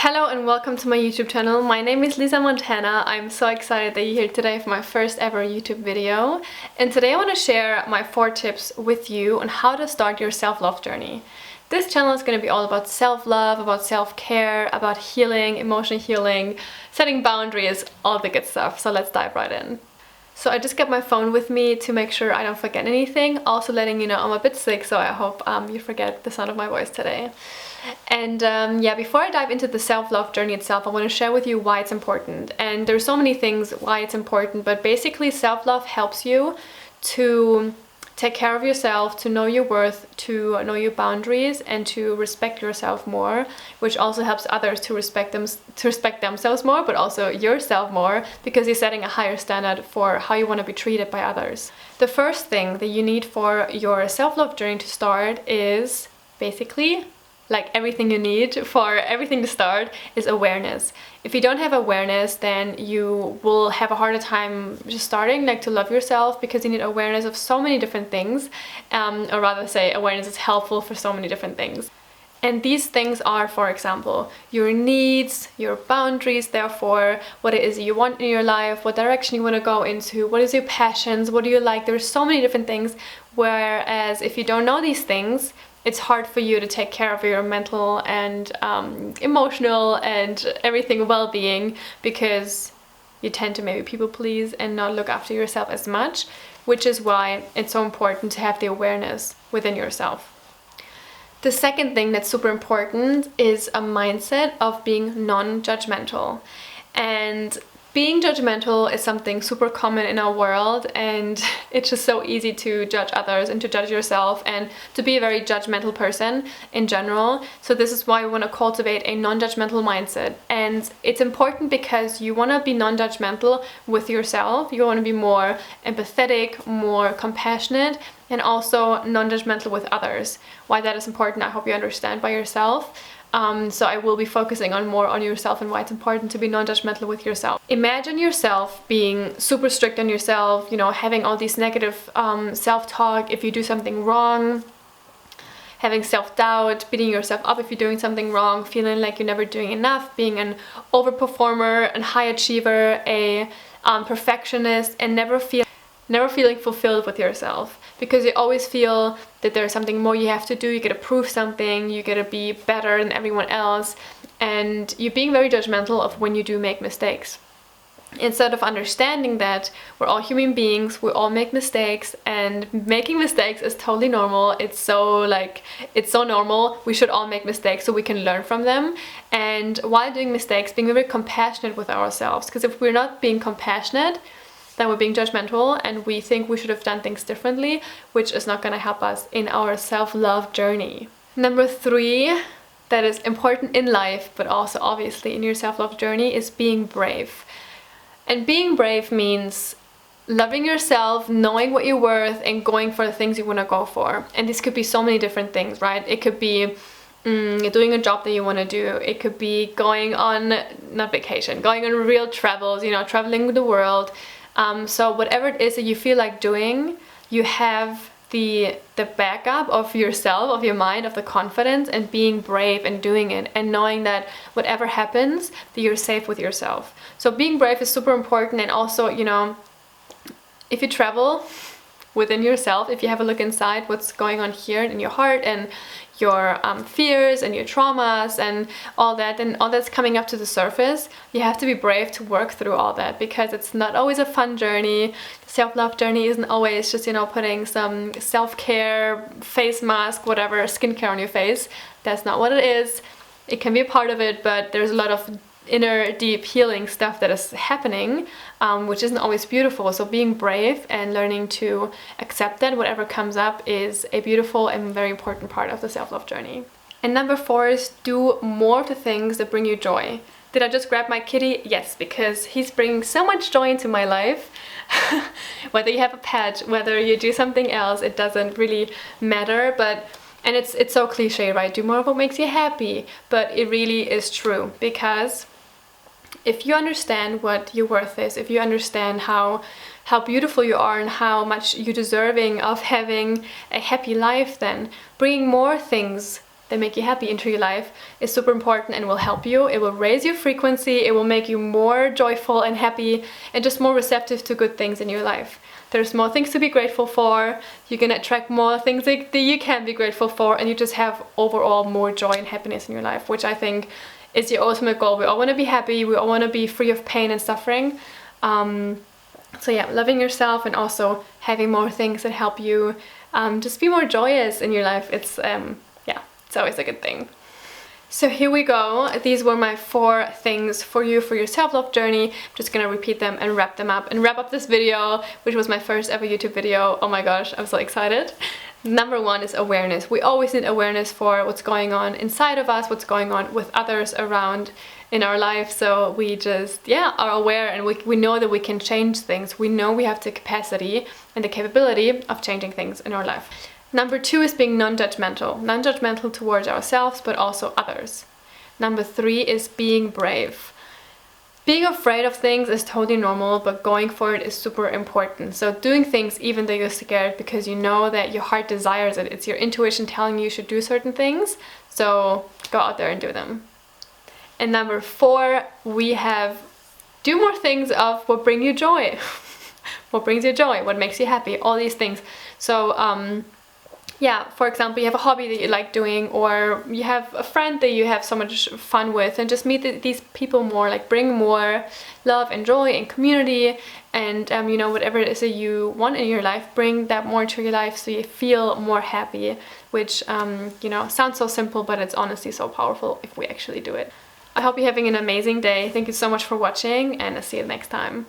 Hello and welcome to my YouTube channel. My name is Lisa Montana. I'm so excited that you're here today for my first ever YouTube video. And today I want to share my 4 tips with you on how to start your self-love journey. This channel is going to be all about self-love, about self-care, about healing, emotional healing, setting boundaries, all the good stuff. So let's dive right in. So I just got my phone with me to make sure I don't forget anything. Also letting you know I'm a bit sick, so I hope you forget the sound of my voice today. And yeah, before I dive into the self-love journey itself, I want to share with you why it's important. And there's so many things why it's important, but basically self-love helps you to take care of yourself, to know your worth, to know your boundaries, and to respect yourself more, which also helps others to respect themselves more, but also yourself more, because you're setting a higher standard for how you want to be treated by others. The first thing that you need for your self-love journey to start is basically, like everything you need for everything to start, is awareness. If you don't have awareness, then you will have a harder time just starting to love yourself, because you need awareness of so many different things, or rather say awareness is helpful for so many different things. And these things are, for example, your needs, your boundaries, therefore what it is you want in your life, what direction you want to go into, what is your passions, what do you like. There's so many different things, whereas if you don't know these things, it's hard for you to take care of your mental and emotional and everything well-being, because you tend to maybe people please and not look after yourself as much, which is why it's so important to have the awareness within yourself. The second thing that's super important is a mindset of being non-judgmental. And being judgmental is something super common in our world, and it's just so easy to judge others and to judge yourself and to be a very judgmental person in general. So this is why we want to cultivate a non-judgmental mindset. And it's important because you want to be non-judgmental with yourself. You want to be more empathetic, more compassionate, and also non-judgmental with others. Why that is important, I hope you understand by yourself. So I will be focusing more on yourself and why it's important to be non-judgmental with yourself. Imagine yourself being super strict on yourself, having all these negative self-talk if you do something wrong, having self-doubt, beating yourself up if you're doing something wrong, feeling like you're never doing enough, being an overperformer, a high achiever, a perfectionist, and never feeling fulfilled with yourself, because you always feel that there's something more you have to do, you gotta prove something, you gotta be better than everyone else, and you're being very judgmental of when you do make mistakes. Instead of understanding that we're all human beings, we all make mistakes, and making mistakes is totally normal. It's so normal. We should all make mistakes so we can learn from them. And while doing mistakes, being very compassionate with ourselves, because if we're not being compassionate, then we're being judgmental and we think we should have done things differently, which is not going to help us in our self-love journey. Number 3, that is important in life, but also obviously in your self-love journey, is being brave. And being brave means loving yourself, knowing what you're worth, and going for the things you want to go for. And this could be so many different things, right? It could be doing a job that you want to do. It could be going on, not vacation, going on real travels, traveling the world. So whatever it is that you feel like doing, you have the backup of yourself, of your mind, of the confidence, and being brave and doing it, and knowing that whatever happens, that you're safe with yourself. So being brave is super important. And also, if you travel within yourself, if you have a look inside what's going on here in your heart and your fears and your traumas and all that, and all that's coming up to the surface, you have to be brave to work through all that, because it's not always a fun journey. The self-love journey isn't always just putting some self-care face mask, whatever, skincare on your face. That's not what it is. It can be a part of it, but there's a lot of inner deep healing stuff that is happening, which isn't always beautiful. So being brave and learning to accept that whatever comes up is a beautiful and very important part of the self-love journey. And number 4 is do more of the things that bring you joy. Did I just grab my kitty? Yes, because he's bringing so much joy into my life. Whether you have a pet, whether you do something else, it doesn't really matter. And it's so cliche, right? Do more of what makes you happy. But it really is true, because if you understand what your worth is, if you understand how beautiful you are and how much you're deserving of having a happy life, then bringing more things that make you happy into your life is super important and will help you. It will raise your frequency, it will make you more joyful and happy and just more receptive to good things in your life. There's more things to be grateful for, you're gonna attract more things that you can be grateful for, and you just have overall more joy and happiness in your life, which I think is the ultimate goal. We all want to be happy, we all want to be free of pain and suffering. So yeah, loving yourself and also having more things that help you just be more joyous in your life. It's it's always a good thing. So here we go. These were my 4 things for you for your self-love journey. I'm just gonna repeat them and wrap them up and wrap up this video, which was my first ever YouTube video. Oh my gosh, I'm so excited. Number 1 is awareness. We always need awareness for what's going on inside of us, what's going on with others around in our life. So we just, are aware, and we know that we can change things. We know we have the capacity and the capability of changing things in our life. Number 2 is being non-judgmental. Non-judgmental towards ourselves, but also others. Number 3 is being brave. Being afraid of things is totally normal, but going for it is super important. So doing things even though you're scared because you know that your heart desires it. It's your intuition telling you should do certain things. So go out there and do them. And number 4, we have do more things of what bring you joy. What brings you joy, what makes you happy, all these things. So for example, you have a hobby that you like doing, or you have a friend that you have so much fun with, and just meet these people more, like bring more love and joy and community, and whatever it is that you want in your life, bring that more to your life so you feel more happy, which sounds so simple, but it's honestly so powerful if we actually do it. I hope you're having an amazing day. Thank you so much for watching, and I'll see you next time.